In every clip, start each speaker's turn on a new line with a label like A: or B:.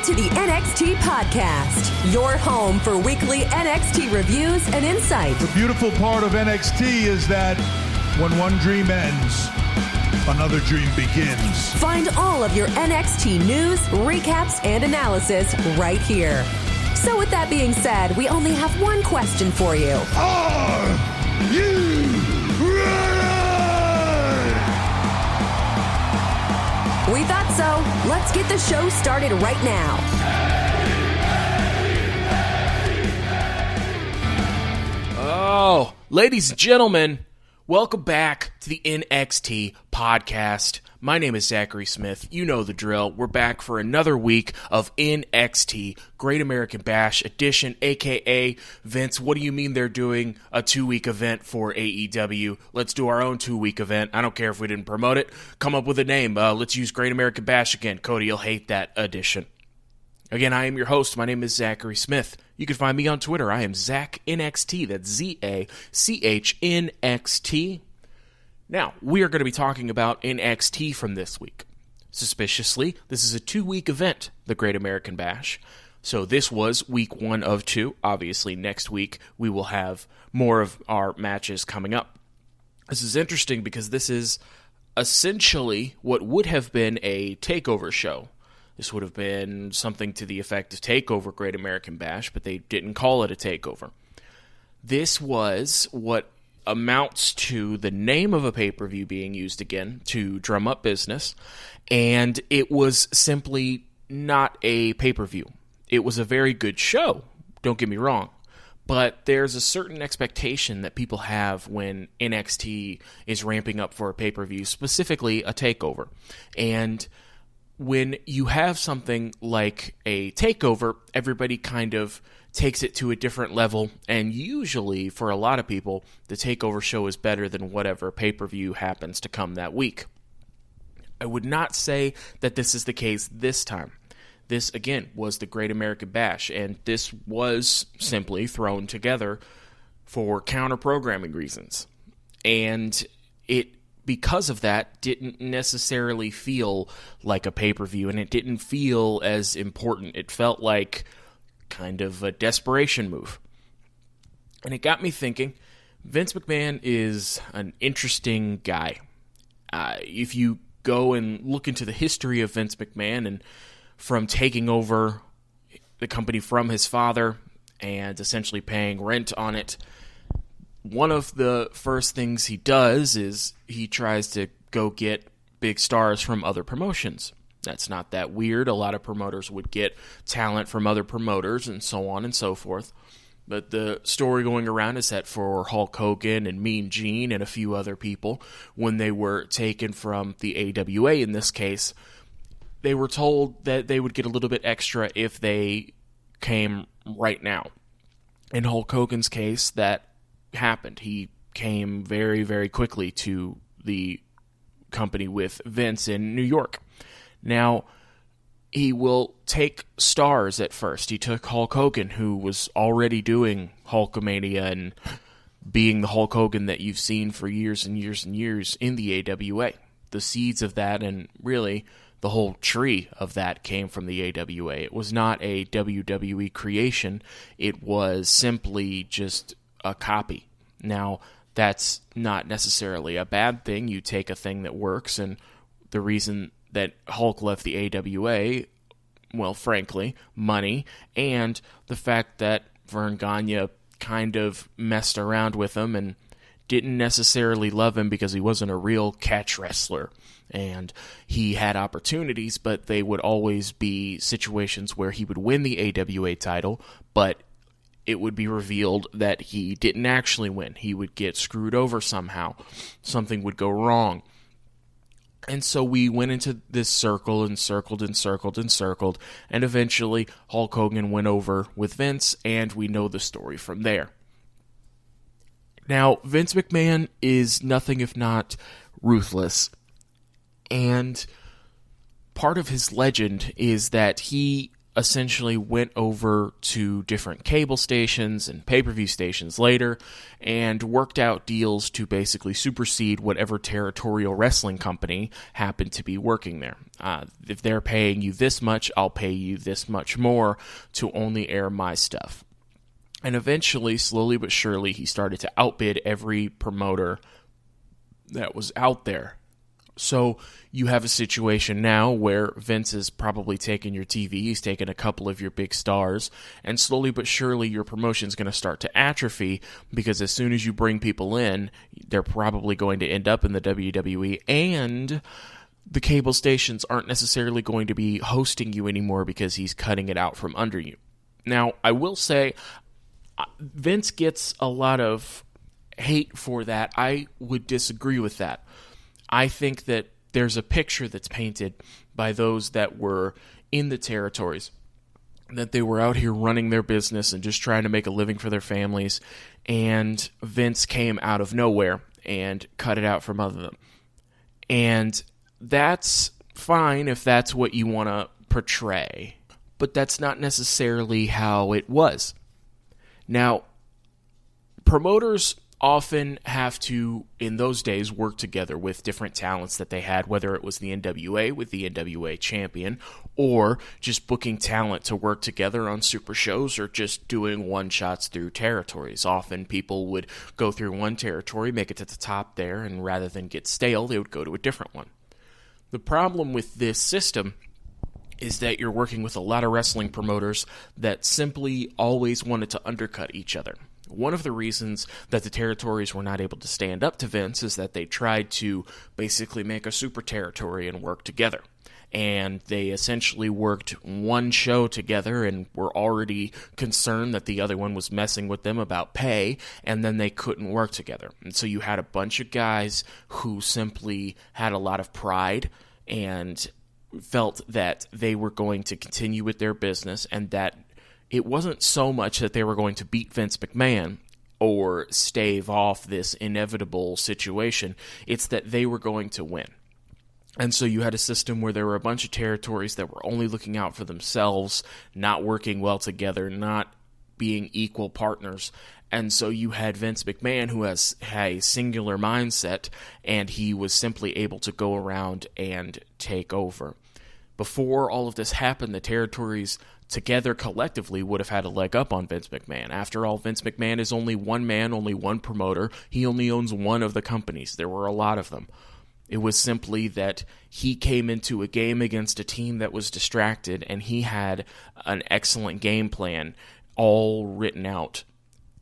A: Welcome to the NXT Podcast, your home for weekly NXT reviews and insight.
B: The beautiful part of NXT is that when one dream ends, another dream begins.
A: Find all of your NXT news, recaps, and analysis right here. So with that being said, we only have one question for you.
B: Are you ready?
A: We thought so. Let's get the show started right now.
C: Oh, ladies and gentlemen, welcome back to the NXT Podcast. My name is Zachary Smith. You know the drill. We're back for another week of NXT Great American Bash edition, aka Vince, what do you mean they're doing a 2-week event for AEW? Let's do our own 2-week event. I don't care if we didn't promote it. Come up with a name. Let's use Great American Bash again. Cody, you'll hate that edition. Again, I am your host. My name is Zachary Smith. You can find me on Twitter. I am ZachNXT. That's ZACHNXT. Now, we are going to be talking about NXT from this week. Suspiciously, this is a 2-week event, the Great American Bash. So this was week 1 of 2. Obviously, next week we will have more of our matches coming up. This is interesting because this is essentially what would have been a takeover show. This would have been something to the effect of TakeOver Great American Bash, but they didn't call it a takeover. This was what amounts to the name of a pay-per-view being used again to drum up business, and it was simply not a pay-per-view. It was a very good show, don't get me wrong, but there's a certain expectation that people have when NXT is ramping up for a pay-per-view, specifically a takeover. And when you have something like a takeover, everybody kind of takes it to a different level, and usually, for a lot of people, the takeover show is better than whatever pay-per-view happens to come that week. I would not say that this is the case this time. This, again, was the Great American Bash, and this was simply thrown together for counter-programming reasons. And it, because of that, didn't necessarily feel like a pay-per-view, and it didn't feel as important. It felt like kind of a desperation move. And it got me thinking, Vince McMahon is an interesting guy. If you go and look into the history of Vince McMahon and from taking over the company from his father and essentially paying rent on it, one of the first things he does is he tries to go get big stars from other promotions. That's not that weird. A lot of promoters would get talent from other promoters and so on and so forth. But the story going around is that for Hulk Hogan and Mean Gene and a few other people, when they were taken from the AWA in this case, they were told that they would get a little bit extra if they came right now. In Hulk Hogan's case, that happened. He came very, very quickly to the company with Vince in New York. Now, he will take stars at first. He took Hulk Hogan, who was already doing Hulkamania and being the Hulk Hogan that you've seen for years and years and years in the AWA. The seeds of that, and really the whole tree of that, came from the AWA. It was not a WWE creation. It was simply just a copy. Now, that's not necessarily a bad thing. You take a thing that works, and the reason that Hulk left the AWA, well, frankly, money, and the fact that Vern Gagne kind of messed around with him and didn't necessarily love him because he wasn't a real catch wrestler. And he had opportunities, but they would always be situations where he would win the AWA title, but it would be revealed that he didn't actually win. He would get screwed over somehow. Something would go wrong. And so we went into this circle and circled and circled and circled, and eventually Hulk Hogan went over with Vince, and we know the story from there. Now, Vince McMahon is nothing if not ruthless, and part of his legend is that he essentially went over to different cable stations and pay-per-view stations later and worked out deals to basically supersede whatever territorial wrestling company happened to be working there. If they're paying you this much, I'll pay you this much more to only air my stuff. And eventually, slowly but surely, he started to outbid every promoter that was out there. So you have a situation now where Vince is probably taking your TV, he's taking a couple of your big stars, and slowly but surely your promotion's going to start to atrophy, because as soon as you bring people in, they're probably going to end up in the WWE, and the cable stations aren't necessarily going to be hosting you anymore because he's cutting it out from under you. Now, I will say, Vince gets a lot of hate for that. I would disagree with that. I think that there's a picture that's painted by those that were in the territories, that they were out here running their business and just trying to make a living for their families, and Vince came out of nowhere and cut it out from under them. And that's fine if that's what you want to portray, but that's not necessarily how it was. Now, promoters often have to, in those days, work together with different talents that they had, whether it was the NWA with the NWA champion, or just booking talent to work together on super shows, or just doing one-shots through territories. Often people would go through one territory, make it to the top there, and rather than get stale, they would go to a different one. The problem with this system is that you're working with a lot of wrestling promoters that simply always wanted to undercut each other. One of the reasons that the territories were not able to stand up to Vince is that they tried to basically make a super territory and work together. And they essentially worked one show together and were already concerned that the other one was messing with them about pay, and then they couldn't work together. And so you had a bunch of guys who simply had a lot of pride and felt that they were going to continue with their business, and that it wasn't so much that they were going to beat Vince McMahon or stave off this inevitable situation. It's that they were going to win. And so you had a system where there were a bunch of territories that were only looking out for themselves, not working well together, not being equal partners. And so you had Vince McMahon, who had a singular mindset, and he was simply able to go around and take over. Before all of this happened, the territories together collectively would have had a leg up on Vince McMahon. After all, Vince McMahon is only one man, only one promoter. He only owns one of the companies. There were a lot of them. It was simply that he came into a game against a team that was distracted, and he had an excellent game plan all written out,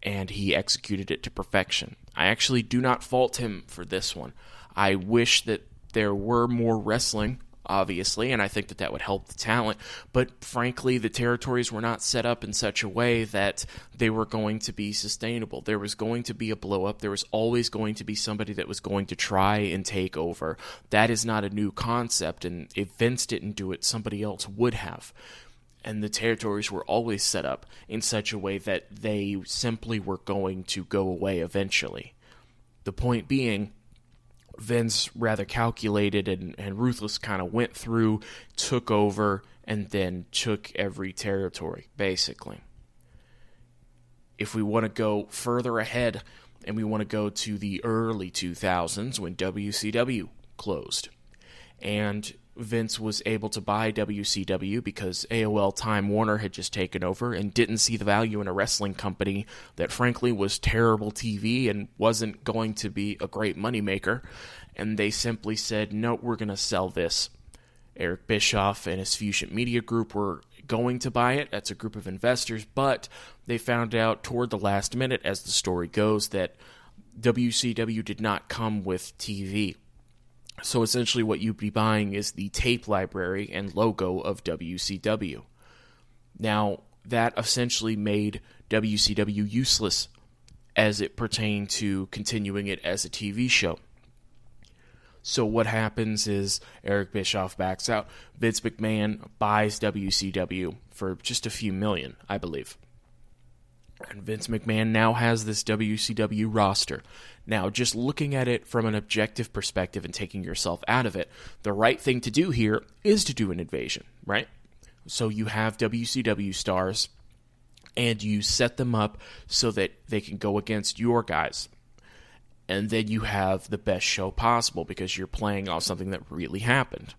C: and he executed it to perfection. I actually do not fault him for this one. I wish that there were more wrestling, obviously, and I think that that would help the talent, but frankly, the territories were not set up in such a way that they were going to be sustainable. There was going to be a blow-up. There was always going to be somebody that was going to try and take over. That is not a new concept, and if Vince didn't do it, somebody else would have. And the territories were always set up in such a way that they simply were going to go away eventually. The point being, Vince, rather calculated and ruthless, kind of went through, took over, and then took every territory, basically. If we want to go further ahead, and we want to go to the early 2000s when WCW closed, and Vince was able to buy WCW because AOL Time Warner had just taken over and didn't see the value in a wrestling company that frankly was terrible TV and wasn't going to be a great moneymaker. And they simply said, no, we're going to sell this. Eric Bischoff and his Fusion Media Group were going to buy it. That's a group of investors, but they found out toward the last minute, as the story goes, that WCW did not come with TV. So essentially what you'd be buying is the tape library and logo of WCW. Now, that essentially made WCW useless as it pertained to continuing it as a TV show. So what happens is Eric Bischoff backs out. Vince McMahon buys WCW for just a few million, I believe. And Vince McMahon now has this WCW roster. Now, just looking at it from an objective perspective and taking yourself out of it, the right thing to do here is to do an invasion, right? So you have WCW stars, and you set them up so that they can go against your guys. And then you have the best show possible because you're playing off something that really happened.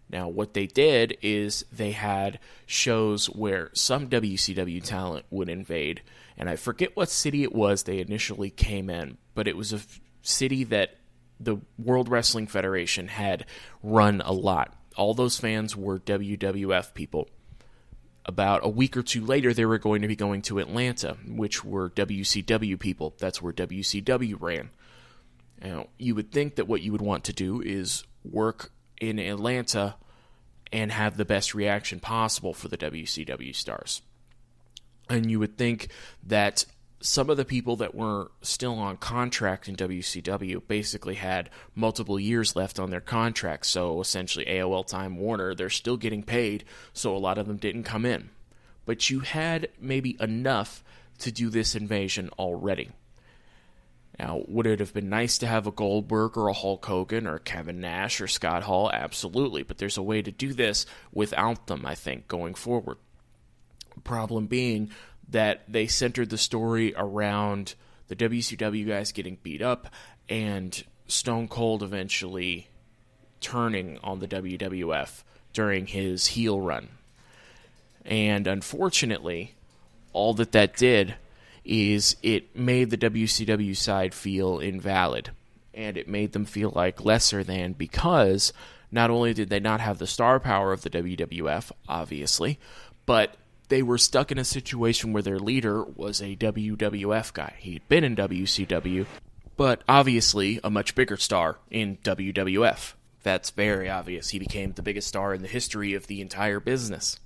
C: Now, what they did is they had shows where some WCW talent would invade, and I forget what city it was they initially came in, but it was a city that the World Wrestling Federation had run a lot. All those fans were WWF people. About a week or two later, they were going to be going to Atlanta, which were WCW people. That's where WCW ran. Now, you would think that what you would want to do is work in Atlanta and have the best reaction possible for the WCW stars. And you would think that some of the people that were still on contract in WCW basically had multiple years left on their contract. So essentially AOL Time Warner, they're still getting paid, so a lot of them didn't come in. But you had maybe enough to do this invasion already. Now, would it have been nice to have a Goldberg or a Hulk Hogan or a Kevin Nash or Scott Hall? Absolutely, but there's a way to do this without them, I think, going forward. Problem being that they centered the story around the WCW guys getting beat up and Stone Cold eventually turning on the WWF during his heel run. And unfortunately, all that did is it made the WCW side feel invalid. And it made them feel like lesser than, because not only did they not have the star power of the WWF, obviously, but they were stuck in a situation where their leader was a WWF guy. He had been in WCW, but obviously a much bigger star in WWF. That's very obvious. He became the biggest star in the history of the entire business.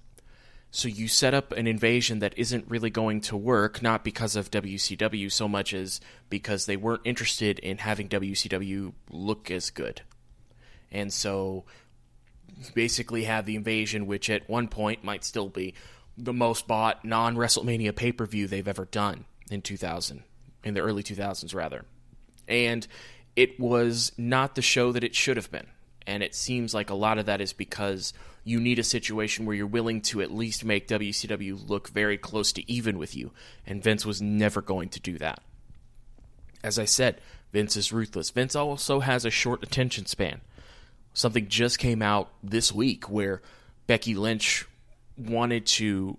C: So you set up an invasion that isn't really going to work, not because of WCW so much as because they weren't interested in having WCW look as good. And so you basically have the invasion, which at one point might still be the most bought non-WrestleMania pay-per-view they've ever done in the early 2000s rather. And it was not the show that it should have been. And it seems like a lot of that is because you need a situation where you're willing to at least make WCW look very close to even with you. And Vince was never going to do that. As I said, Vince is ruthless. Vince also has a short attention span. Something just came out this week where Becky Lynch wanted to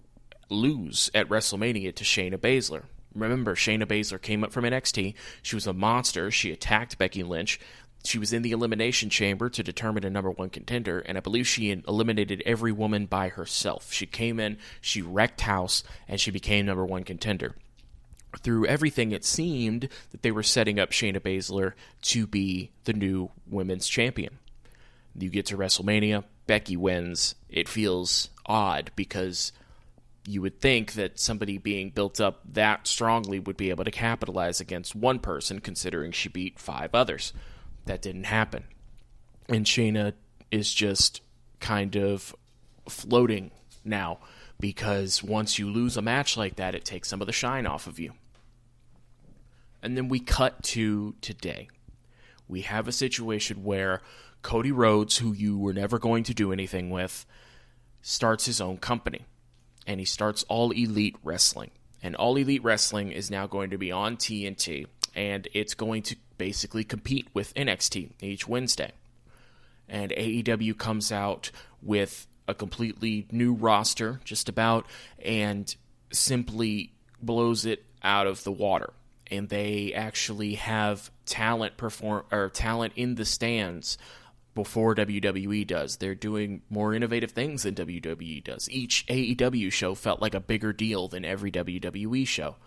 C: lose at WrestleMania to Shayna Baszler. Remember, Shayna Baszler came up from NXT. She was a monster. She attacked Becky Lynch. She was in the Elimination Chamber to determine a number one contender, and I believe she eliminated every woman by herself. She came in, she wrecked house, and she became number one contender. Through everything, it seemed that they were setting up Shayna Baszler to be the new women's champion. You get to WrestleMania, Becky wins. It feels odd because you would think that somebody being built up that strongly would be able to capitalize against one person, considering she beat 5 others. That didn't happen. And Shayna is just kind of floating now, because once you lose a match like that, it takes some of the shine off of you. And then we cut to today. We have a situation where Cody Rhodes, who you were never going to do anything with, starts his own company. And he starts All Elite Wrestling. And All Elite Wrestling is now going to be on TNT. And it's going to basically compete with NXT each Wednesday. And AEW comes out with a completely new roster, just about, and simply blows it out of the water. And they actually have talent in the stands before WWE does. They're doing more innovative things than WWE does. Each AEW show felt like a bigger deal than every WWE show.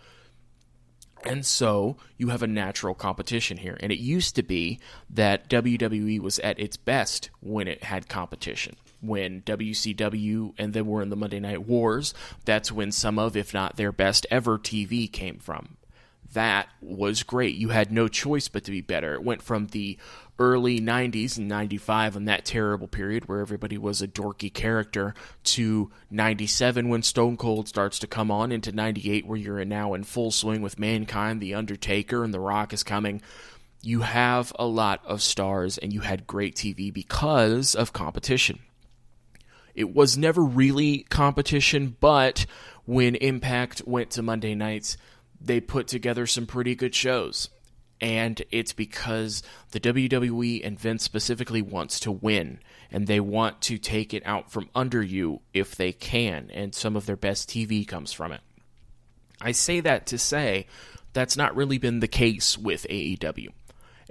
C: And so you have a natural competition here. And it used to be that WWE was at its best when it had competition. When WCW and then were in the Monday Night Wars, that's when some of, if not their best ever TV came from. That was great. You had no choice but to be better. It went from the early 90s and 95 in that terrible period where everybody was a dorky character to 97 when Stone Cold starts to come on, into 98 where you're now in full swing with Mankind, The Undertaker, and The Rock is coming. You have a lot of stars and you had great TV because of competition. It was never really competition, but when Impact went to Monday nights, they put together some pretty good shows. And it's because the WWE and Vince specifically wants to win, and they want to take it out from under you if they can, and some of their best TV comes from it. I say that to say that's not really been the case with AEW.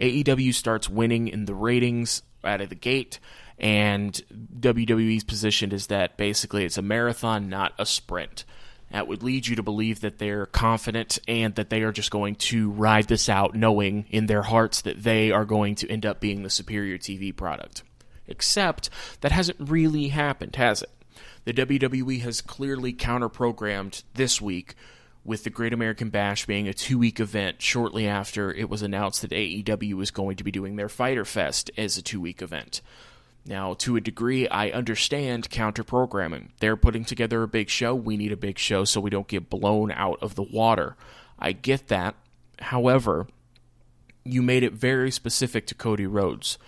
C: AEW starts winning in the ratings out of the gate, and WWE's position is that basically it's a marathon, not a sprint. That would lead you to believe that they're confident and that they are just going to ride this out, knowing in their hearts that they are going to end up being the superior TV product. Except that hasn't really happened, has it? The WWE has clearly counter-programmed this week, with the Great American Bash being a 2-week event shortly after it was announced that AEW was going to be doing their Fyter Fest as a 2-week event. Now, to a degree, I understand counter-programming. They're putting together a big show. We need a big show so we don't get blown out of the water. I get that. However, you made it very specific to Cody Rhodes.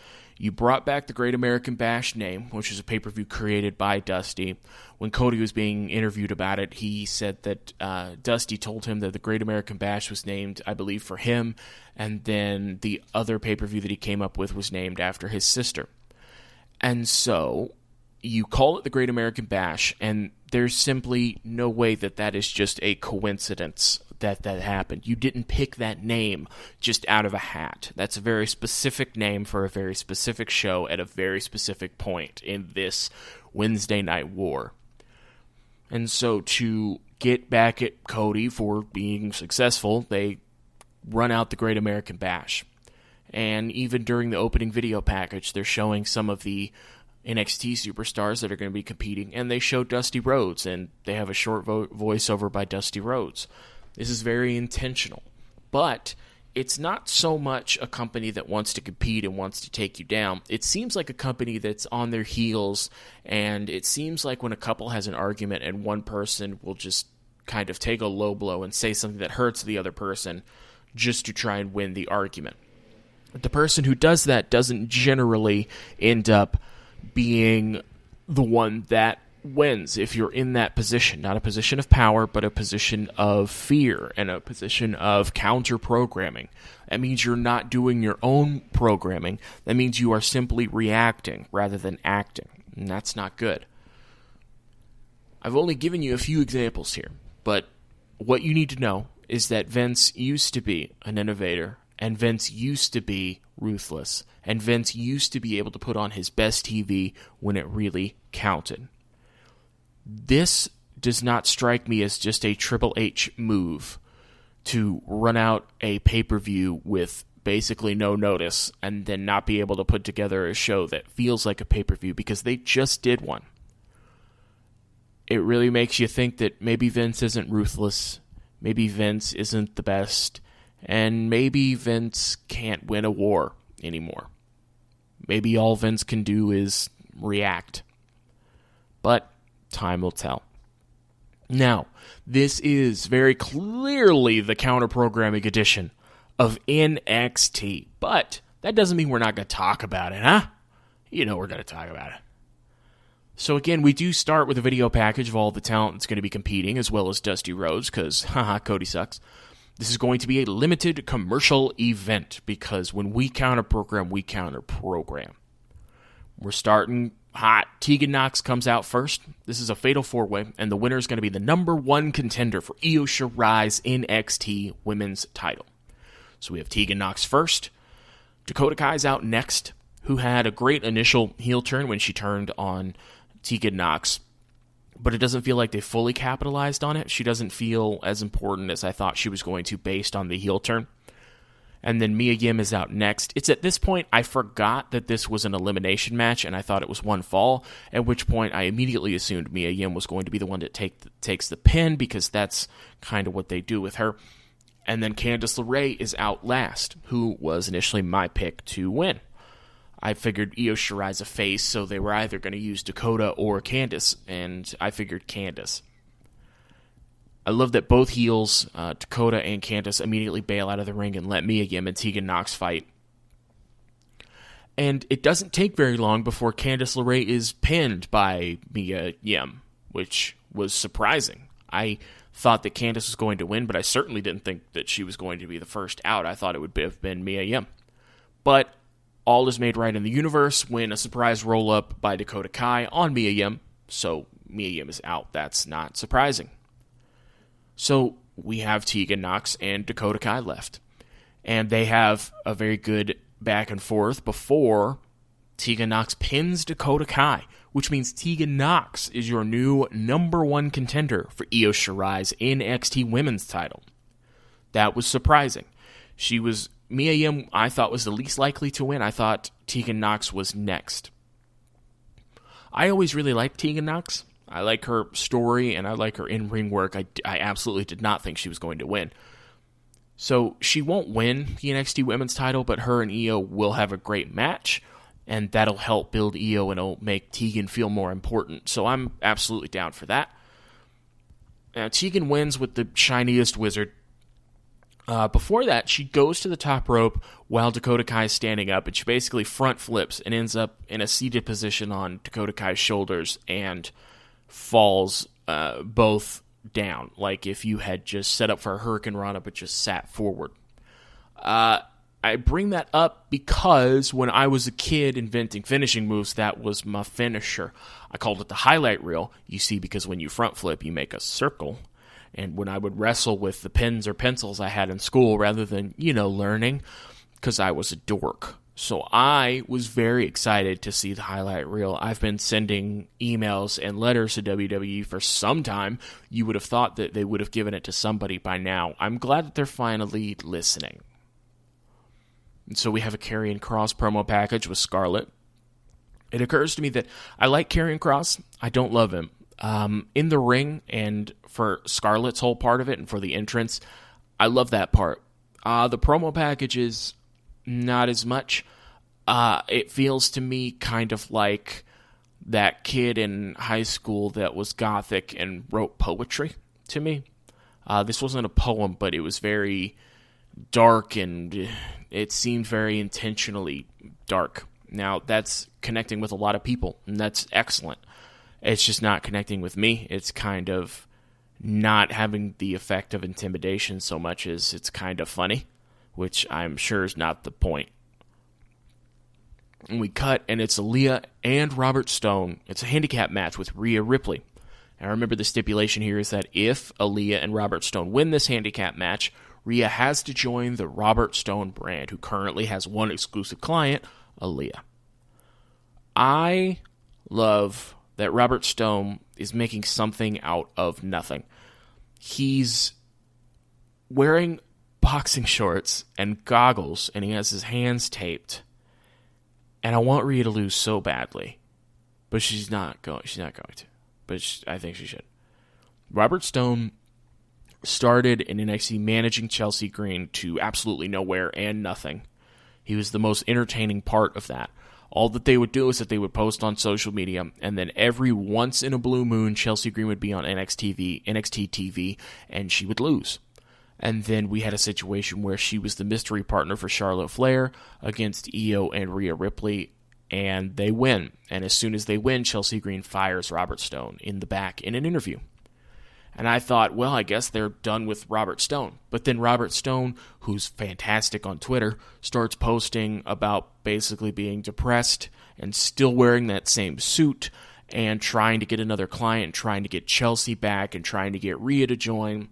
C: You brought back the Great American Bash name, which is a pay-per-view created by Dusty. When Cody was being interviewed about it, he said that Dusty told him that the Great American Bash was named, I believe, for him, and then the other pay-per-view that he came up with was named after his sister. And so, you call it the Great American Bash, and there's simply no way that that is just a coincidence that happened. You didn't pick that name just out of a hat. That's a very specific name for a very specific show at a very specific point in this Wednesday Night War. And so, to get back at Cody for being successful, they run out the Great American Bash. And even during the opening video package, they're showing some of the NXT superstars that are going to be competing, and they show Dusty Rhodes, and they have a short voiceover by Dusty Rhodes. This is very intentional. But it's not so much a company that wants to compete and wants to take you down. It seems like a company that's on their heels, and it seems like when a couple has an argument and one person will just kind of take a low blow and say something that hurts the other person just to try and win the argument. The person who does that doesn't generally end up being the one that wins if you're in that position. Not a position of power, but a position of fear and a position of counter-programming. That means you're not doing your own programming. That means you are simply reacting rather than acting, and that's not good. I've only given you a few examples here, but what you need to know is that Vince used to be an innovator, and Vince used to be ruthless, and Vince used to be able to put on his best TV when it really counted. This does not strike me as just a Triple H move to run out a pay-per-view with basically no notice and then not be able to put together a show that feels like a pay-per-view, because they just did one. It really makes you think that maybe Vince isn't ruthless, maybe Vince isn't the best, and maybe Vince can't win a war anymore. Maybe all Vince can do is react. But time will tell. Now, this is very clearly the counter-programming edition of NXT. But that doesn't mean we're not going to talk about it, huh? You know we're going to talk about it. So again, we do start with a video package of all the talent that's going to be competing, as well as Dusty Rhodes, because, haha, Cody sucks. This is going to be a limited commercial event, because when we counter-program, we counter-program. We're starting hot. Tegan Nox comes out first. This is a fatal four-way, and the winner is going to be the number one contender for Io Shirai's NXT Women's title. So we have Tegan Nox first. Dakota Kai's out next, who had a great initial heel turn when she turned on Tegan Nox, but it doesn't feel like they fully capitalized on it. She doesn't feel as important as I thought she was going to based on the heel turn. And then Mia Yim is out next. It's at this point I forgot that this was an elimination match, and I thought it was one fall, at which point I immediately assumed Mia Yim was going to be the one that takes the pin, because that's kind of what they do with her. And then Candice LeRae is out last, who was initially my pick to win. I figured Io Shirai's a face, so they were either going to use Dakota or Candice, and I figured Candice. I love that both heels, Dakota and Candice, immediately bail out of the ring and let Mia Yim and Tegan Nox fight. And it doesn't take very long before Candice LeRae is pinned by Mia Yim, which was surprising. I thought that Candice was going to win, but I certainly didn't think that she was going to be the first out. I thought it would have been Mia Yim. But all is made right in the universe when a surprise roll-up by Dakota Kai on Mia Yim, so Mia Yim is out. That's not surprising. So we have Tegan Nox and Dakota Kai left. And they have a very good back and forth before Tegan Nox pins Dakota Kai, which means Tegan Nox is your new number one contender for Io Shirai's NXT Women's title. That was surprising. Mia Yim, I thought, was the least likely to win. I thought Tegan Nox was next. I always really liked Tegan Nox. I like her story, and I like her in-ring work. I absolutely did not think she was going to win. So she won't win the NXT Women's title, but her and Io will have a great match, and that'll help build Io, and it'll make Tegan feel more important. So I'm absolutely down for that. Tegan wins with the shiniest wizard. Before that, she goes to the top rope while Dakota Kai is standing up, and she basically front flips and ends up in a seated position on Dakota Kai's shoulders and falls both down, like if you had just set up for a Hurricane Rana but just sat forward. I bring that up because when I was a kid inventing finishing moves, that was my finisher. I called it the highlight reel, you see, because when you front flip, you make a circle. And when I would wrestle with the pens or pencils I had in school rather than, learning, because I was a dork. So I was very excited to see the highlight reel. I've been sending emails and letters to WWE for some time. You would have thought that they would have given it to somebody by now. I'm glad that they're finally listening. And so we have a Karrion Kross promo package with Scarlett. It occurs to me that I like Karrion Kross. I don't love him. In the ring and for Scarlett's whole part of it and for the entrance, I love that part. The promo package is not as much. It feels to me kind of like that kid in high school that was gothic and wrote poetry to me. This wasn't a poem, but it was very dark and it seemed very intentionally dark. Now, that's connecting with a lot of people, and that's excellent. It's just not connecting with me. It's kind of not having the effect of intimidation so much as it's kind of funny, which I'm sure is not the point. And we cut, and it's Aaliyah and Robert Stone. It's a handicap match with Rhea Ripley. And remember, the stipulation here is that if Aaliyah and Robert Stone win this handicap match, Rhea has to join the Robert Stone brand, who currently has one exclusive client, Aaliyah. I love that Robert Stone is making something out of nothing. He's wearing boxing shorts and goggles, and he has his hands taped. And I want Rhea to lose so badly, but she's not going to. But I think she should. Robert Stone started in NXT managing Chelsea Green to absolutely nowhere and nothing. He was the most entertaining part of that. All that they would do is that they would post on social media, and then every once in a blue moon, Chelsea Green would be on NXT TV, and she would lose. And then we had a situation where she was the mystery partner for Charlotte Flair against Io and Rhea Ripley, and they win. And as soon as they win, Chelsea Green fires Robert Stone in the back in an interview. And I thought, well, I guess they're done with Robert Stone. But then Robert Stone, who's fantastic on Twitter, starts posting about basically being depressed and still wearing that same suit and trying to get another client, trying to get Chelsea back and trying to get Rhea to join.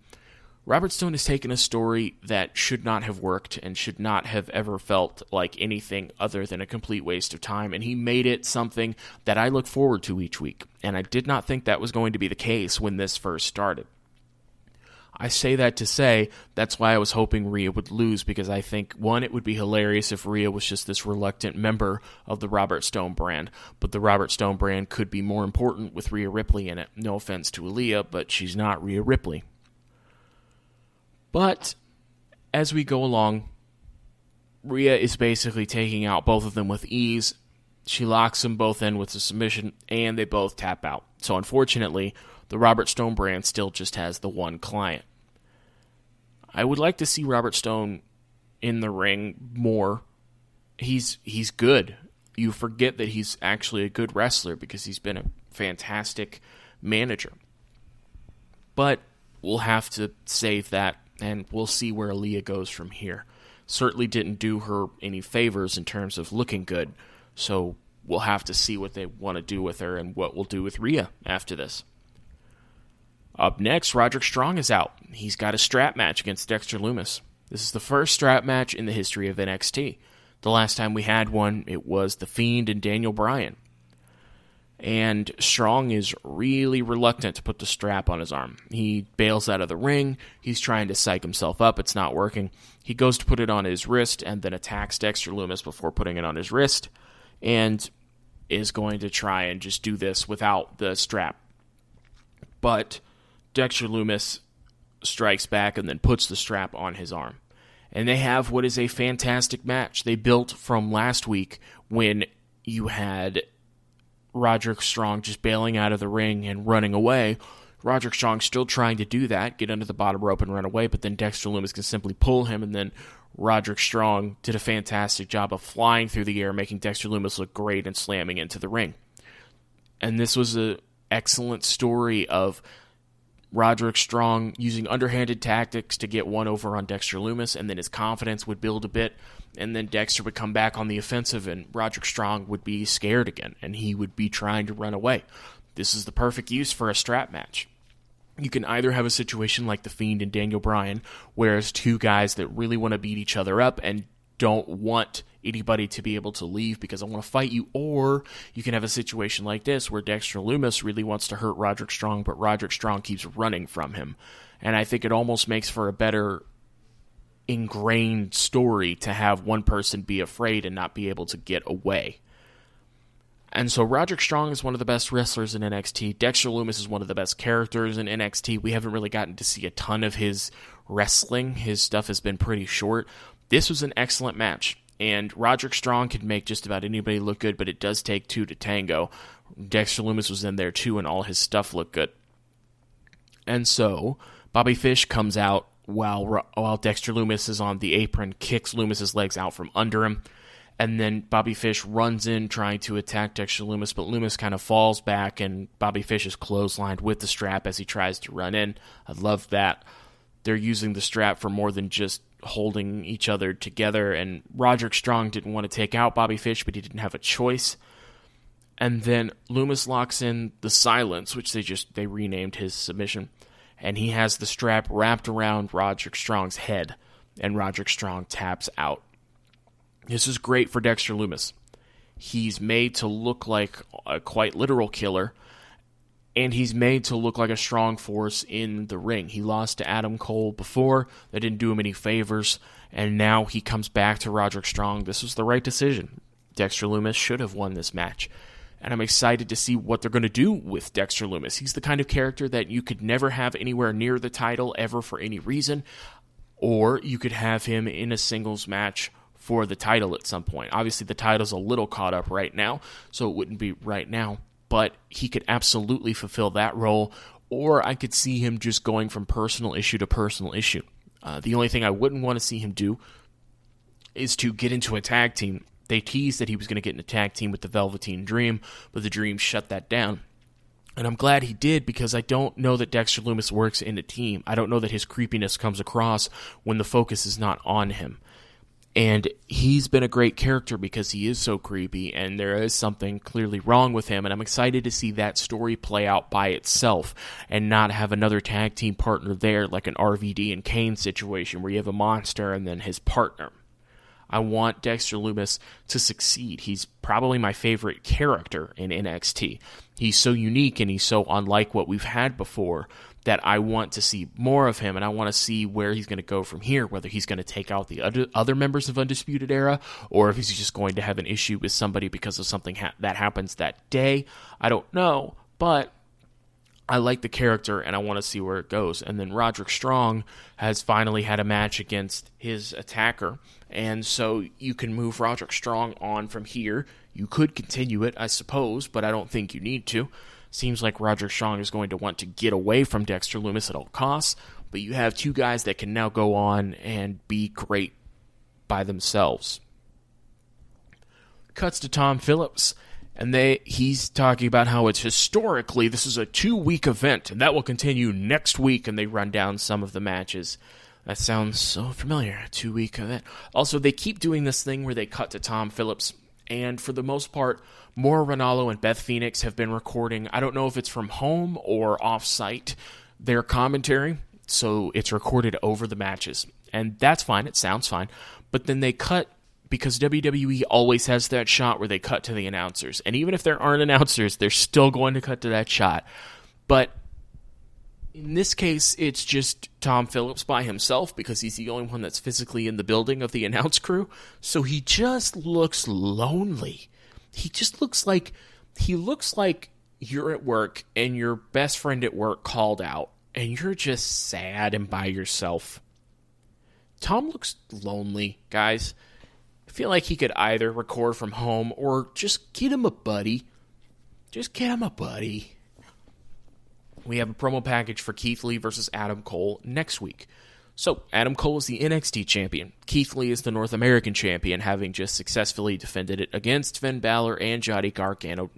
C: Robert Stone has taken a story that should not have worked and should not have ever felt like anything other than a complete waste of time, and he made it something that I look forward to each week, and I did not think that was going to be the case when this first started. I say that to say that's why I was hoping Rhea would lose, because I think, one, it would be hilarious if Rhea was just this reluctant member of the Robert Stone brand, but the Robert Stone brand could be more important with Rhea Ripley in it. No offense to Aaliyah, but she's not Rhea Ripley. But as we go along, Rhea is basically taking out both of them with ease. She locks them both in with a submission, and they both tap out. So unfortunately, the Robert Stone brand still just has the one client. I would like to see Robert Stone in the ring more. He's good. you forget that he's actually a good wrestler because he's been a fantastic manager. But we'll have to save that, and we'll see where Aaliyah goes from here. Certainly didn't do her any favors in terms of looking good, so we'll have to see what they want to do with her and what we'll do with Rhea after this. Up next, Roderick Strong is out. He's got a strap match against Dexter Lumis. This is the first strap match in the history of NXT. The last time we had one, it was The Fiend and Daniel Bryan. And Strong is really reluctant to put the strap on his arm. He bails out of the ring. He's trying to psych himself up. It's not working. He goes to put it on his wrist and then attacks Dexter Lumis before putting it on his wrist, and is going to try and just do this without the strap. But Dexter Lumis strikes back and then puts the strap on his arm. And they have what is a fantastic match. They built from last week when you had Roderick Strong just bailing out of the ring and running away. Roderick Strong still trying to do that, get under the bottom rope and run away, but then Dexter Lumis can simply pull him, and then Roderick Strong did a fantastic job of flying through the air, making Dexter Lumis look great and slamming into the ring. And this was an excellent story of Roderick Strong using underhanded tactics to get one over on Dexter Lumis, and then his confidence would build a bit, and then Dexter would come back on the offensive, and Roderick Strong would be scared again, and he would be trying to run away. This is the perfect use for a strap match. You can either have a situation like The Fiend and Daniel Bryan, where it's two guys that really want to beat each other up and don't want anybody to be able to leave because I want to fight you, or you can have a situation like this where Dexter Lumis really wants to hurt Roderick Strong, but Roderick Strong keeps running from him. And I think it almost makes for a better ingrained story to have one person be afraid and not be able to get away. And so Roderick Strong is one of the best wrestlers in NXT. Dexter Lumis is one of the best characters in NXT. We haven't really gotten to see a ton of his wrestling. His stuff has been pretty short. This was an excellent match. And Roderick Strong can make just about anybody look good, but it does take two to tango. Dexter Lumis was in there too, and all his stuff looked good. And so Bobby Fish comes out while Dexter Lumis is on the apron, kicks Lumis's legs out from under him, and then Bobby Fish runs in trying to attack Dexter Lumis, but Lumis kind of falls back, and Bobby Fish is clotheslined with the strap as he tries to run in. I love that. They're using the strap for more than just holding each other together, and Roderick Strong didn't want to take out Bobby Fish, but he didn't have a choice. And then Lumis locks in the silence, which they renamed his submission, and he has the strap wrapped around Roderick Strong's head, and Roderick Strong taps out. This is great for Dexter Lumis. He's made to look like a quite literal killer, and he's made to look like a strong force in the ring. He lost to Adam Cole before. That didn't do him any favors, and now he comes back to Roderick Strong. This was the right decision. Dexter Lumis should have won this match, and I'm excited to see what they're going to do with Dexter Lumis. He's the kind of character that you could never have anywhere near the title ever for any reason, or you could have him in a singles match for the title at some point. Obviously, the title's a little caught up right now, so it wouldn't be right now, but he could absolutely fulfill that role, or I could see him just going from personal issue to personal issue. The only thing I wouldn't want to see him do is to get into a tag team. They teased that he was going to get in a tag team with the Velveteen Dream, but the Dream shut that down. And I'm glad he did, because I don't know that Dexter Lumis works in a team. I don't know that his creepiness comes across when the focus is not on him. And he's been a great character because he is so creepy, and there is something clearly wrong with him, and I'm excited to see that story play out by itself and not have another tag team partner there like an RVD and Kane situation where you have a monster and then his partner. I want Dexter Lumis to succeed. He's probably my favorite character in NXT. He's so unique and he's so unlike what we've had before that I want to see more of him, and I want to see where he's going to go from here, whether he's going to take out the other members of Undisputed Era, or if he's just going to have an issue with somebody because of something that happens that day. I don't know, but I like the character, and I want to see where it goes. And then Roderick Strong has finally had a match against his attacker, and so you can move Roderick Strong on from here. You could continue it, I suppose, but I don't think you need to. Seems like Roderick Strong is going to want to get away from Dexter Lumis at all costs, but you have two guys that can now go on and be great by themselves. cuts to Tom Phillips, and he's talking about how it's historically, this is a 2-week event, and that will continue next week, and they run down some of the matches. That sounds so familiar, a 2-week event. Also, they keep doing this thing where they cut to Tom Phillips, and for the most part, Mauro Ranallo and Beth Phoenix have been recording, I don't know if it's from home or off-site, their commentary, so it's recorded over the matches. And that's fine, it sounds fine. But then they cut, because WWE always has that shot where they cut to the announcers. And even if there aren't announcers, they're still going to cut to that shot. But in this case, it's just Tom Phillips by himself, because he's the only one that's physically in the building of the announce crew. So he just looks lonely. He just looks like you're at work and your best friend at work called out and you're just sad and by yourself. Tom looks lonely, guys. I feel like he could either record from home or just get him a buddy. Just get him a buddy. We have a promo package for Keith Lee versus Adam Cole next week. So, Adam Cole is the NXT champion. Keith Lee is the North American champion, having just successfully defended it against Finn Balor and Johnny Gargano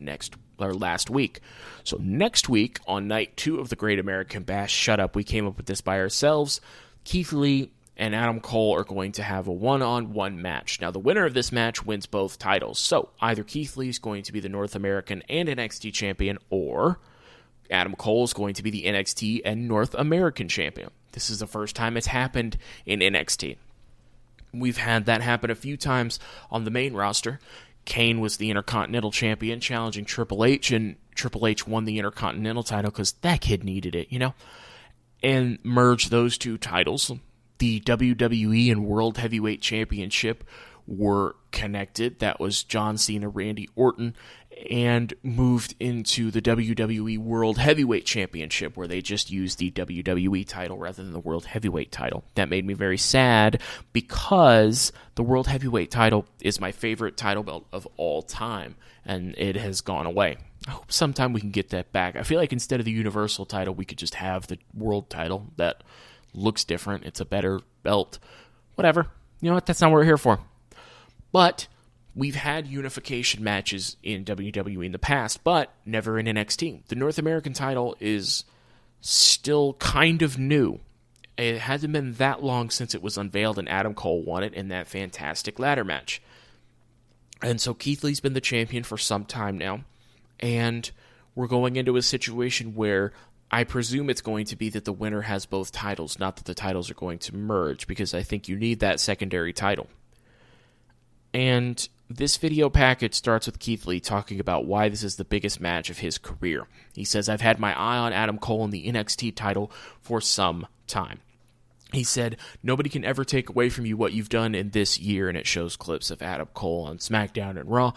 C: last week. So, next week, on night 2 of the Great American Bash, shut up, we came up with this by ourselves, Keith Lee and Adam Cole are going to have a one-on-one match. Now, the winner of this match wins both titles. So, either Keith Lee is going to be the North American and NXT champion, or Adam Cole is going to be the NXT and North American champion. This is the first time it's happened in NXT. We've had that happen a few times on the main roster. Kane was the Intercontinental Champion challenging Triple H, and Triple H won the Intercontinental title because that kid needed it, you know? And merged those two titles. The WWE and World Heavyweight Championship were connected. That was John Cena, Randy Orton, and moved into the WWE World Heavyweight Championship, where they just used the WWE title rather than the World Heavyweight title. That made me very sad, because the World Heavyweight title is my favorite title belt of all time, and it has gone away. I hope sometime we can get that back. I feel like instead of the Universal title, we could just have the World title that looks different. It's a better belt. Whatever. You know what? That's not what we're here for. But we've had unification matches in WWE in the past, but never in NXT. The North American title is still kind of new. It hasn't been that long since it was unveiled, and Adam Cole won it in that fantastic ladder match. And so Keith Lee's been the champion for some time now, and we're going into a situation where I presume it's going to be that the winner has both titles, not that the titles are going to merge, because I think you need that secondary title. And this video package starts with Keith Lee talking about why this is the biggest match of his career. He says, "I've had my eye on Adam Cole in the NXT title for some time." He said, "Nobody can ever take away from you what you've done in this year," and it shows clips of Adam Cole on SmackDown and Raw.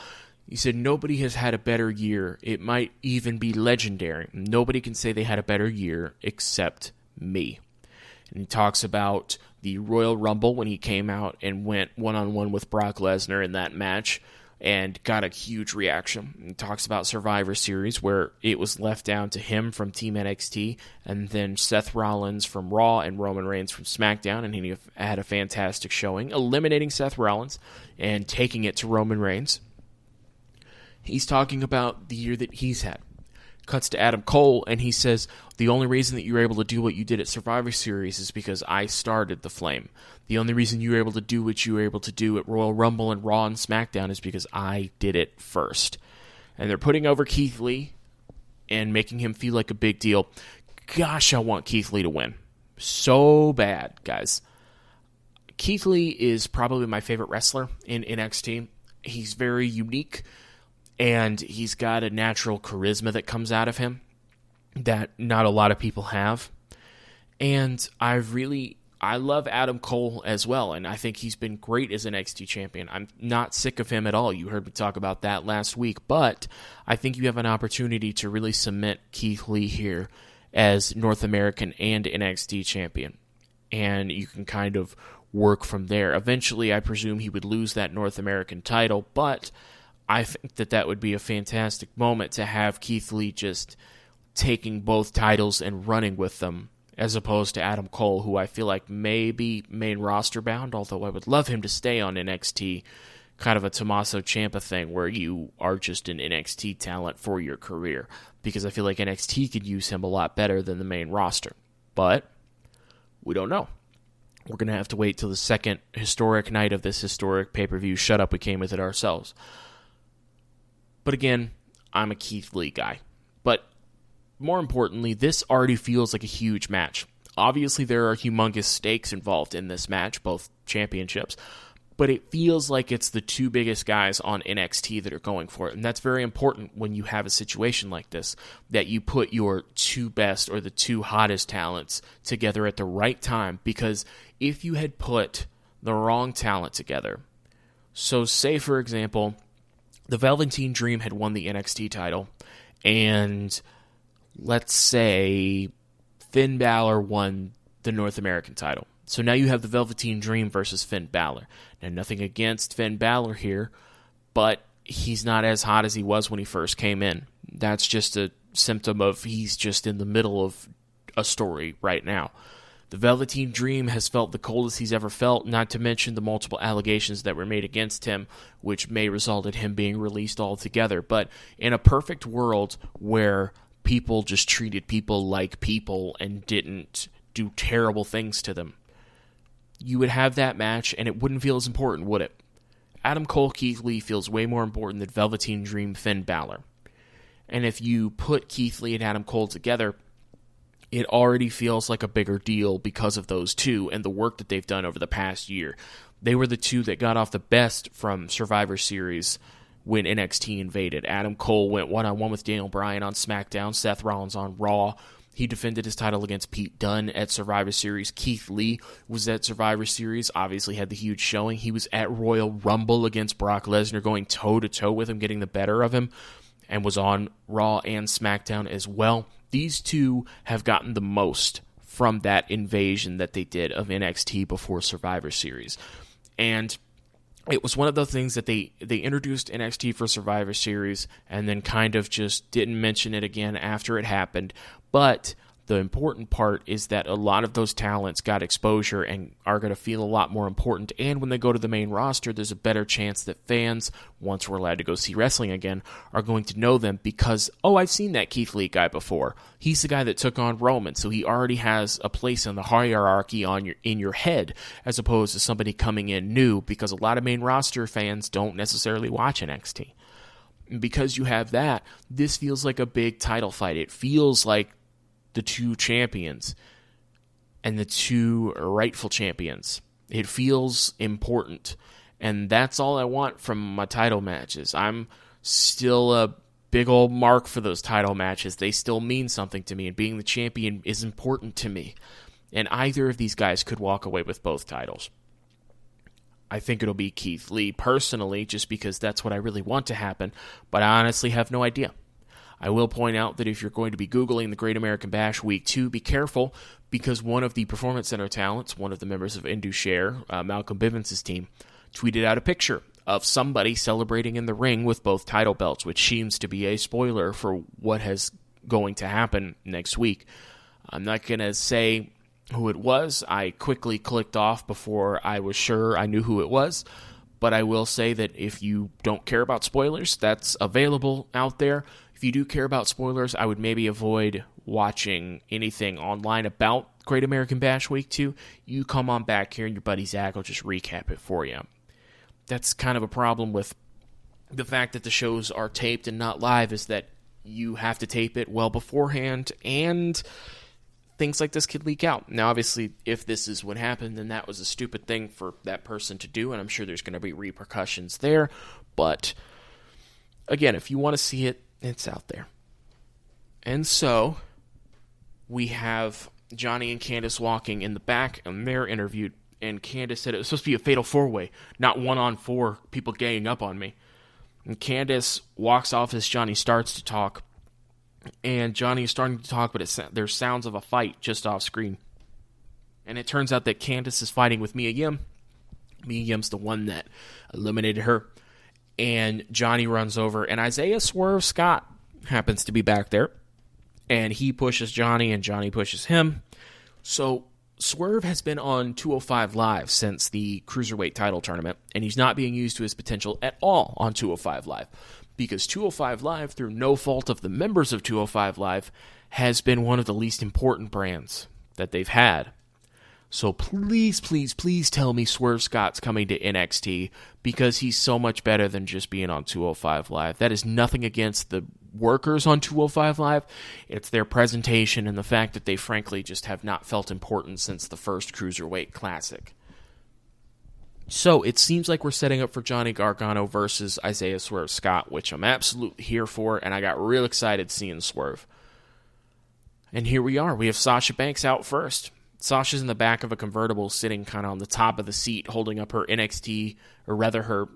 C: He said, "Nobody has had a better year. It might even be legendary. Nobody can say they had a better year except me." And he talks about the Royal Rumble when he came out and went one-on-one with Brock Lesnar in that match and got a huge reaction. He talks about Survivor Series, where it was left down to him from Team NXT, and then Seth Rollins from Raw and Roman Reigns from SmackDown, and he had a fantastic showing, eliminating Seth Rollins and taking it to Roman Reigns. He's talking about the year that he's had. Cuts to Adam Cole, and he says, "The only reason that you were able to do what you did at Survivor Series is because I started the flame. The only reason you were able to do what you were able to do at Royal Rumble and Raw and SmackDown is because I did it first." And they're putting over Keith Lee and making him feel like a big deal. Gosh, I want Keith Lee to win. So bad, guys. Keith Lee is probably my favorite wrestler in NXT. He's very unique, and he's got a natural charisma that comes out of him that not a lot of people have. And I love Adam Cole as well, and I think he's been great as an NXT champion. I'm not sick of him at all. You heard me talk about that last week, but I think you have an opportunity to really cement Keith Lee here as North American and NXT champion, and you can kind of work from there. Eventually, I presume he would lose that North American title, but I think that would be a fantastic moment to have Keith Lee just taking both titles and running with them, as opposed to Adam Cole, who I feel like may be main roster bound, although I would love him to stay on NXT kind of a Tommaso Ciampa thing where you are just an NXT talent for your career, because I feel like NXT could use him a lot better than the main roster. But we don't know. We're going to have to wait till the second historic night of this historic pay-per-view. Shut up, we came with it ourselves. But again, I'm a Keith Lee guy. But more importantly, this already feels like a huge match. Obviously, there are humongous stakes involved in this match, both championships, but it feels like it's the two biggest guys on NXT that are going for it, and that's very important when you have a situation like this, that you put your two best or the two hottest talents together at the right time, because if you had put the wrong talent together, so say, for example, the Velveteen Dream had won the NXT title, and let's say Finn Balor won the North American title. So now you have the Velveteen Dream versus Finn Balor. Now, nothing against Finn Balor here, but he's not as hot as he was when he first came in. That's just a symptom of he's just in the middle of a story right now. The Velveteen Dream has felt the coldest he's ever felt, not to mention the multiple allegations that were made against him, which may result in him being released altogether. But in a perfect world where people just treated people like people and didn't do terrible things to them, you would have that match and it wouldn't feel as important, would it? Adam Cole, Keith Lee feels way more important than Velveteen Dream, Finn Balor. And if you put Keith Lee and Adam Cole together, it already feels like a bigger deal because of those two and the work that they've done over the past year. They were the two that got off the best from Survivor Series when NXT invaded. Adam Cole went one-on-one with Daniel Bryan on SmackDown, Seth Rollins on Raw. He defended his title against Pete Dunne at Survivor Series. Keith Lee was at Survivor Series, obviously had the huge showing. He was at Royal Rumble against Brock Lesnar, going toe-to-toe with him, getting the better of him, and was on Raw and SmackDown as well. These two have gotten the most from that invasion that they did of NXT before Survivor Series. And it was one of those things that they introduced NXT for Survivor Series and then kind of just didn't mention it again after it happened. But the important part is that a lot of those talents got exposure and are going to feel a lot more important. And when they go to the main roster, there's a better chance that fans, once we're allowed to go see wrestling again, are going to know them because, oh, I've seen that Keith Lee guy before. He's the guy that took on Roman, so he already has a place in the hierarchy in your head, as opposed to somebody coming in new, because a lot of main roster fans don't necessarily watch NXT. And because you have that, this feels like a big title fight. It feels like the two champions and the two rightful champions. It feels important, and that's all I want from my title matches. I'm still a big old mark for those title matches. They still mean something to me, and being the champion is important to me. And either of these guys could walk away with both titles. I think it'll be Keith Lee personally, just because that's what I really want to happen, but I honestly have no idea. I will point out that if you're going to be Googling the Great American Bash Week 2, be careful, because one of the Performance Center talents, one of the members of Indushare, Malcolm Bivens' team, tweeted out a picture of somebody celebrating in the ring with both title belts, which seems to be a spoiler for what has going to happen next week. I'm not going to say who it was. I quickly clicked off before I was sure I knew who it was, but I will say that if you don't care about spoilers, that's available out there. If you do care about spoilers, I would maybe avoid watching anything online about Great American Bash Week 2. You come on back here and your buddy Zach will just recap it for you. That's kind of a problem with the fact that the shows are taped and not live, is that you have to tape it well beforehand, and things like this could leak out. Now, obviously, if this is what happened, then that was a stupid thing for that person to do, and I'm sure there's going to be repercussions there. But, again, if you want to see it, it's out there. And so, we have Johnny and Candice walking in the back, and they're interviewed, and Candice said it was supposed to be a fatal four-way, not 1-on-4 people ganging up on me. And Candice walks off as Johnny starts to talk, and Johnny is starting to talk, but there's sounds of a fight just off screen. And it turns out that Candice is fighting with Mia Yim. Mia Yim's the one that eliminated her. And Johnny runs over, and Isaiah Swerve Scott happens to be back there. And he pushes Johnny, and Johnny pushes him. So Swerve has been on 205 Live since the Cruiserweight title tournament, and he's not being used to his potential at all on 205 Live, because 205 Live, through no fault of the members of 205 Live, has been one of the least important brands that they've had. So please, please, please tell me Swerve Scott's coming to NXT, because he's so much better than just being on 205 Live. That is nothing against the workers on 205 Live. It's their presentation and the fact that they frankly just have not felt important since the first Cruiserweight Classic. So it seems like we're setting up for Johnny Gargano versus Isaiah Swerve Scott, which I'm absolutely here for, and I got real excited seeing Swerve. And here we are. We have Sasha Banks out first. Sasha's in the back of a convertible, sitting kind of on the top of the seat, holding up her NXT, or rather her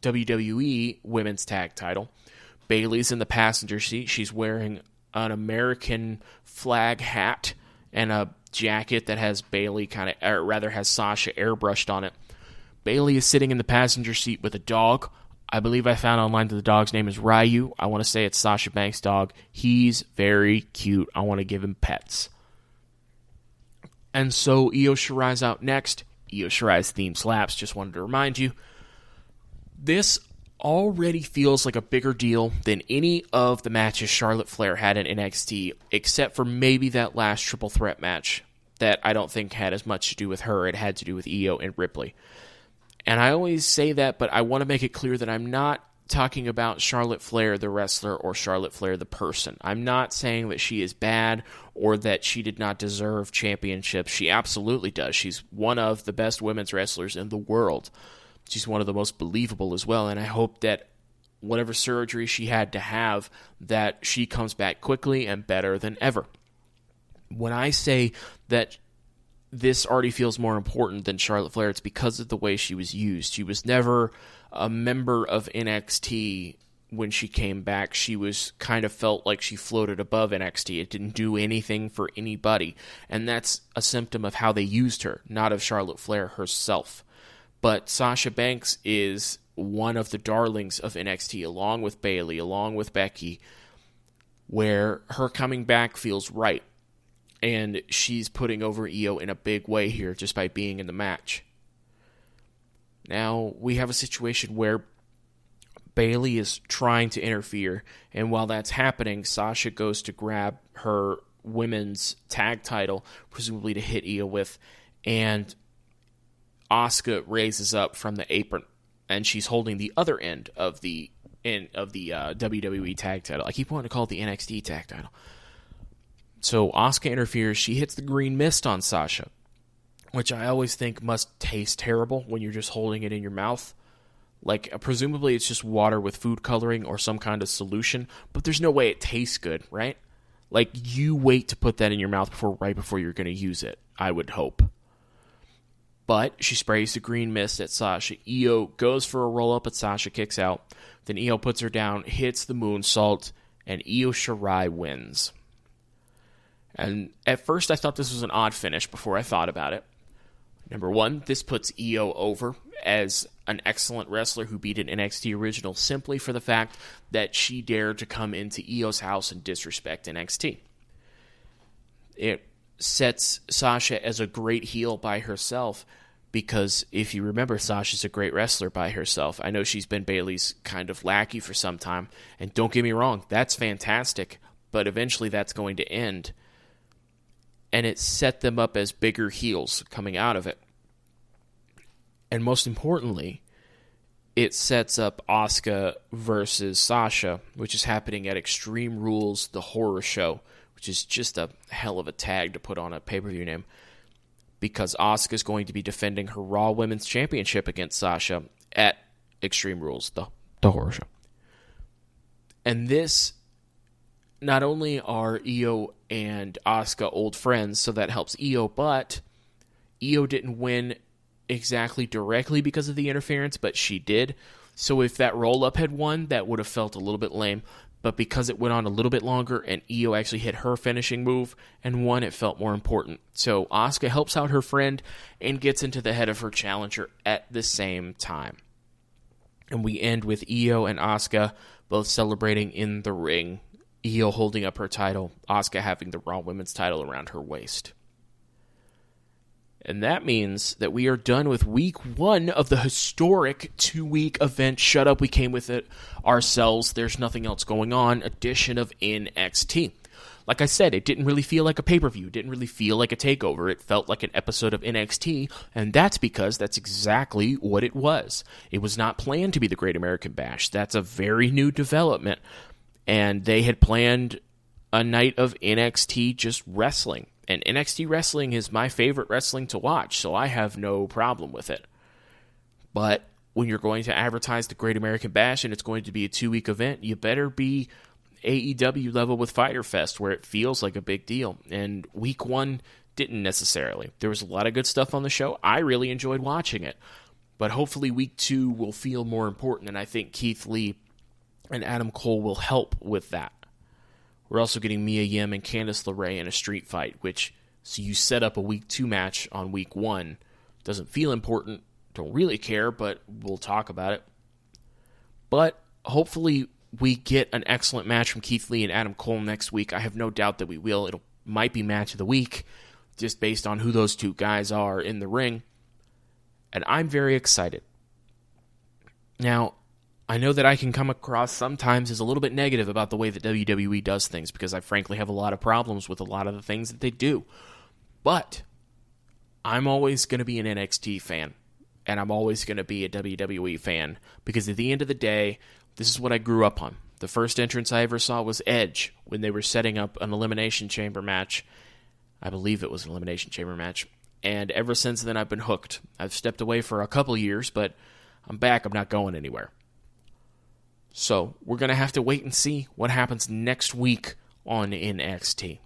C: WWE Women's Tag title. Bayley's in the passenger seat. She's wearing an American flag hat and a jacket that has Bayley has Sasha airbrushed on it. Bayley is sitting in the passenger seat with a dog. I believe I found online that the dog's name is Ryu. I want to say it's Sasha Banks' dog. He's very cute. I want to give him pets. And so Io Shirai's out next. Io Shirai's theme slaps, just wanted to remind you. This already feels like a bigger deal than any of the matches Charlotte Flair had in NXT, except for maybe that last triple threat match that I don't think had as much to do with her. It had to do with Io and Ripley. And I always say that, but I want to make it clear that I'm not talking about Charlotte Flair the wrestler or Charlotte Flair the person. I'm not saying that she is bad or that she did not deserve championships. She absolutely does. She's one of the best women's wrestlers in the world. She's one of the most believable as well, and I hope that whatever surgery she had to have, that she comes back quickly and better than ever. When I say that this already feels more important than Charlotte Flair, it's because of the way she was used. She was never a member of NXT when she came back. She was kind of felt like she floated above NXT. It didn't do anything for anybody. And that's a symptom of how they used her, not of Charlotte Flair herself. But Sasha Banks is one of the darlings of NXT, along with Bayley, along with Becky, where her coming back feels right. And she's putting over Io in a big way here just by being in the match. Now, we have a situation where Bayley is trying to interfere, and while that's happening, Sasha goes to grab her women's tag title, presumably to hit Io with, and Asuka raises up from the apron, and she's holding the other end of the WWE tag title. I keep wanting to call it the NXT tag title. So Asuka interferes. She hits the green mist on Sasha, which I always think must taste terrible when you're just holding it in your mouth. Like, presumably it's just water with food coloring or some kind of solution, but there's no way it tastes good, right? Like, you wait to put that in your mouth right before you're going to use it, I would hope. But she sprays the green mist at Sasha. Io goes for a roll-up, but Sasha kicks out. Then Io puts her down, hits the moonsault, and Io Shirai wins. And at first I thought this was an odd finish before I thought about it. Number one, this puts Io over as an excellent wrestler who beat an NXT original simply for the fact that she dared to come into Io's house and disrespect NXT. It sets Sasha as a great heel by herself because if you remember, Sasha's a great wrestler by herself. I know she's been Bayley's kind of lackey for some time, and don't get me wrong, that's fantastic, but eventually that's going to end. And it set them up as bigger heels coming out of it. And most importantly, it sets up Asuka versus Sasha, which is happening at Extreme Rules, the horror show, which is just a hell of a tag to put on a pay-per-view name, because Asuka is going to be defending her Raw Women's Championship against Sasha at Extreme Rules, the horror show. And this, not only are Io and Asuka old friends, so that helps Io, but Io didn't win exactly directly because of the interference, but she did. So if that roll-up had won, that would have felt a little bit lame. But because it went on a little bit longer and Io actually hit her finishing move and won, it felt more important. So Asuka helps out her friend and gets into the head of her challenger at the same time. And we end with Io and Asuka both celebrating in the ring. Io holding up her title, Asuka having the Raw Women's title around her waist. And that means that we are done with week 1 of the historic 2-week event. Shut Up, We Came With It Ourselves. There's Nothing Else Going On edition of NXT. Like I said, it didn't really feel like a pay-per-view. It didn't really feel like a takeover. It felt like an episode of NXT, and that's because that's exactly what it was. It was not planned to be the Great American Bash. That's a very new development, and they had planned a night of NXT just wrestling. And NXT wrestling is my favorite wrestling to watch, so I have no problem with it. But when you're going to advertise the Great American Bash and it's going to be a 2-week event, you better be AEW level with Fyter Fest, where it feels like a big deal. And week 1 didn't necessarily. There was a lot of good stuff on the show. I really enjoyed watching it. But hopefully week 2 will feel more important, and I think Keith Lee and Adam Cole will help with that. We're also getting Mia Yim and Candice LeRae in a street fight, so you set up a week 2 match on week 1. Doesn't feel important, don't really care, but we'll talk about it. But hopefully we get an excellent match from Keith Lee and Adam Cole next week. I have no doubt that we will. It might be match of the week, just based on who those two guys are in the ring. And I'm very excited. Now, I know that I can come across sometimes as a little bit negative about the way that WWE does things, because I frankly have a lot of problems with a lot of the things that they do. But I'm always going to be an NXT fan, and I'm always going to be a WWE fan, because at the end of the day, this is what I grew up on. The first entrance I ever saw was Edge, when they were setting up an Elimination Chamber match. I believe it was an Elimination Chamber match. And ever since then, I've been hooked. I've stepped away for a couple years, but I'm back. I'm not going anywhere. So we're going to have to wait and see what happens next week on NXT.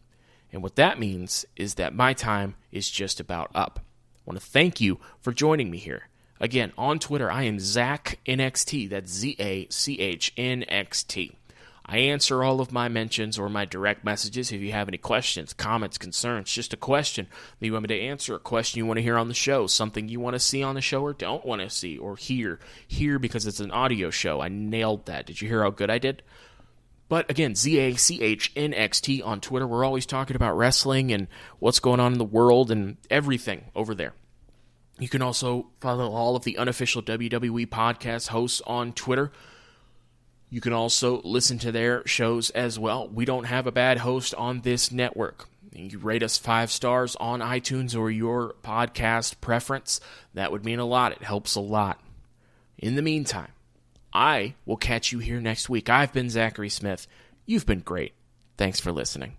C: And what that means is that my time is just about up. I want to thank you for joining me here. Again, on Twitter, I am ZachNXT. That's ZACHNXT. I answer all of my mentions or my direct messages. If you have any questions, comments, concerns, just a question that you want me to answer, a question you want to hear on the show, something you want to see on the show or don't want to see or hear because it's an audio show. I nailed that. Did you hear how good I did? But again, ZACHNXT on Twitter. We're always talking about wrestling and what's going on in the world and everything over there. You can also follow all of the unofficial WWE podcast hosts on Twitter. You can also listen to their shows as well. We don't have a bad host on this network. You rate us 5 stars on iTunes or your podcast preference. That would mean a lot. It helps a lot. In the meantime, I will catch you here next week. I've been Zachary Smith. You've been great. Thanks for listening.